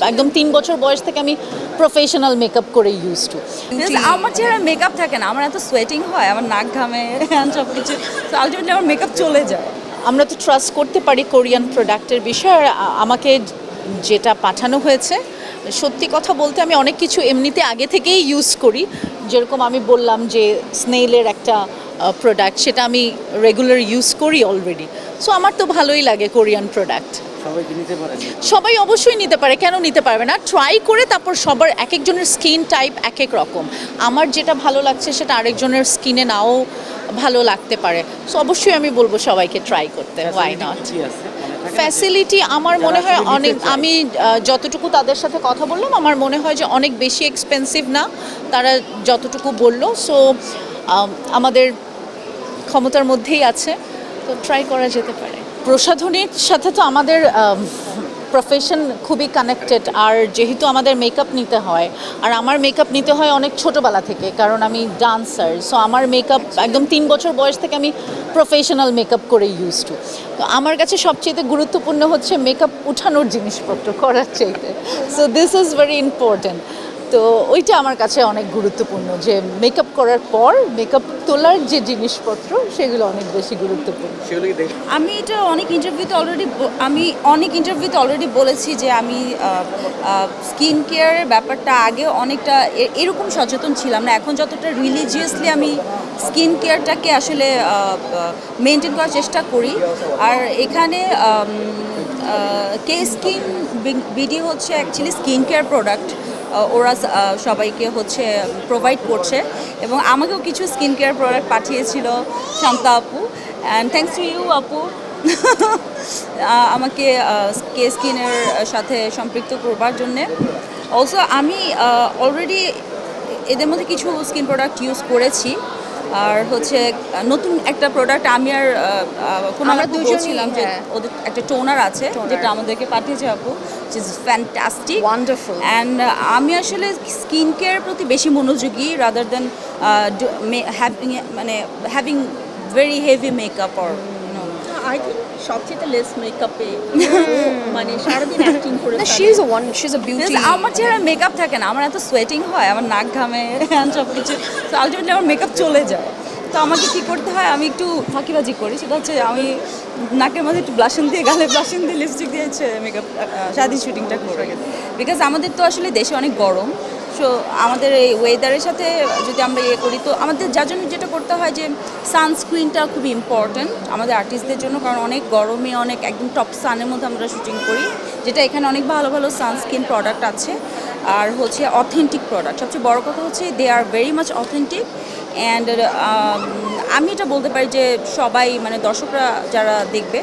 একদম 3 বছর বয়স থেকে আমি প্রফেশনাল মেকআপ করে ইউজ টু। আমার চেহারা মেকআপ থাকে না, আমার এত সোয়েটিং হয়, আমার নাক ঘামে সব কিছু, তো আলটিমেটলি আমার মেকআপ চলে যায়। আমরা তো ট্রাস্ট করতে পারি কোরিয়ান প্রোডাক্টের বিষয়ে। আর আমাকে যেটা পাঠানো হয়েছে, সত্যি কথা বলতে আমি অনেক কিছু এমনিতে আগে থেকেই ইউজ করি। যেরকম আমি বললাম যে স্নেইলের একটা প্রোডাক্ট, সেটা আমি রেগুলার ইউজ করি অলরেডি। সো আমার তো ভালোই লাগে কোরিয়ান প্রোডাক্ট। সবাই অবশ্যই নিতে পারে, কেন নিতে পারবে না? ট্রাই করে তারপর সবার এক একজনের স্কিন টাইপ এক এক রকম। আমার যেটা ভালো লাগছে সেটা আরেকজনের স্কিনে নাও ভালো লাগতে পারে। সো অবশ্যই আমি বলবো সবাইকে ট্রাই করতে, ওয়াই নট। ফ্যাসিলিটি আমার মনে হয় অনেক, আমি যতটুকু তাদের সাথে কথা বললাম আমার মনে হয় যে অনেক বেশি এক্সপেন্সিভ না তারা যতটুকু বললো। সো আমাদের ক্ষমতার মধ্যেই আছে, তো ট্রাই করা যেতে পারে। প্রসাধনীর সাথে তো আমাদের প্রফেশন খুবই কানেক্টেড। আর যেহেতু আমাদের মেকআপ নিতে হয়, আর আমার মেকআপ নিতে হয় অনেক ছোটোবেলা থেকে, কারণ আমি ডান্সার। সো আমার মেকআপ একদম 3 বছর বয়স থেকে আমি প্রফেশনাল মেকআপ করে ইউজ টু। তো আমার কাছে সবচেয়ে গুরুত্বপূর্ণ হচ্ছে মেকআপ উঠানোর জিনিসপত্র করার চাইতে। So this is very important. তো ওইটা আমার কাছে অনেক গুরুত্বপূর্ণ, যে মেকআপ করার পর মেকআপ তোলার যে জিনিসপত্র সেগুলো অনেক বেশি গুরুত্বপূর্ণ। আমি এটা অনেক ইন্টারভিউতে অলরেডি বলেছি যে আমি স্কিন কেয়ারের ব্যাপারটা আগে অনেকটা এরকম সচেতন ছিলাম না। এখন যতটা রিলিজিয়াসলি আমি স্কিন কেয়ারটাকে আসলে মেনটেন করার চেষ্টা করি। আর এখানে কে স্কিন বিডি হচ্ছে অ্যাকচুয়ালি স্কিন কেয়ার প্রোডাক্ট ওরা সবাইকে হচ্ছে প্রোভাইড করছে, এবং আমাকেও কিছু স্কিন কেয়ার প্রোডাক্ট পাঠিয়েছিল শান্তা আপু, অ্যান্ড থ্যাঙ্কস টু ইউ আপু আমাকে কে স্কিনের সাথে সম্পৃক্ত করবার জন্যে। অলসো আমি অলরেডি এদের মধ্যে কিছু স্কিন প্রোডাক্ট ইউজ করেছি। আর হচ্ছে নতুন একটা প্রোডাক্ট আমি আর আমরা দুজন ছিলাম যে ওদের একটা টোনার আছে যেটা আমাদেরকে পাঠিয়েছে আপু, ইজ ফ্যান্টাস্টিক, ওয়ান্ডারফুল। অ্যান্ড আমি আসলে স্কিন কেয়ারের প্রতি বেশি মনোযোগী rather than having very heavy makeup or I think সবচেয়ে লেস মেকআপে মানে সারাদিন অ্যাক্টিং করে শি ইজ আ বিউটি। আমার চেহারা মেকআপ থাকে না, আমার এত সোয়েটিং হয়, আমার নাক ঘামে সব কিছু, তো আলটিমেটলি আমার মেকআপ চলে যায়। তো আমাকে কী করতে হয়, আমি একটু ফাঁকিবাজি করি, সেটা হচ্ছে আমি নাকের মধ্যে একটু ব্লাশন দিয়ে, গালে ব্লাশন দিয়ে, লিপস্টিক দিয়ে মেকআপ সারাদিন শুটিংটা করে। বিকজ আমাদের তো আসলে দেশে অনেক গরম, সো আমাদের এই ওয়েদারের সাথে যদি আমরা ইয়ে করি, তো আমাদের যার জন্য যেটা করতে হয় যে সানস্ক্রিনটা খুব ইম্পর্ট্যান্ট আমাদের আর্টিস্টদের জন্য, কারণ অনেক গরমে অনেক একদম টপ সানের মধ্যে আমরা শুটিং করি, যেটা এখানে অনেক ভালো ভালো সানস্ক্রিন প্রোডাক্ট আছে। আর হচ্ছে অথেন্টিক প্রোডাক্ট, সবচেয়ে বড় কথা হচ্ছে they are very much authentic. And আমি এটা বলতে পারি যে সবাই মানে দর্শকরা যারা দেখবে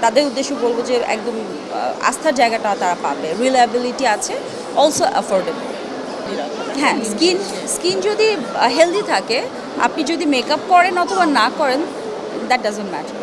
তাদের উদ্দেশ্যে বলবো যে একদম আস্থার জায়গাটা তারা পাবে, রিলায়েবিলিটি আছে, অলসো অ্যাফোর্ডেবল। হ্যাঁ, স্কিন যদি হেলদি থাকে, আপনি যদি মেকআপ করেন অথবা না করেন, দ্যাট ডাজন্ট ম্যাটার।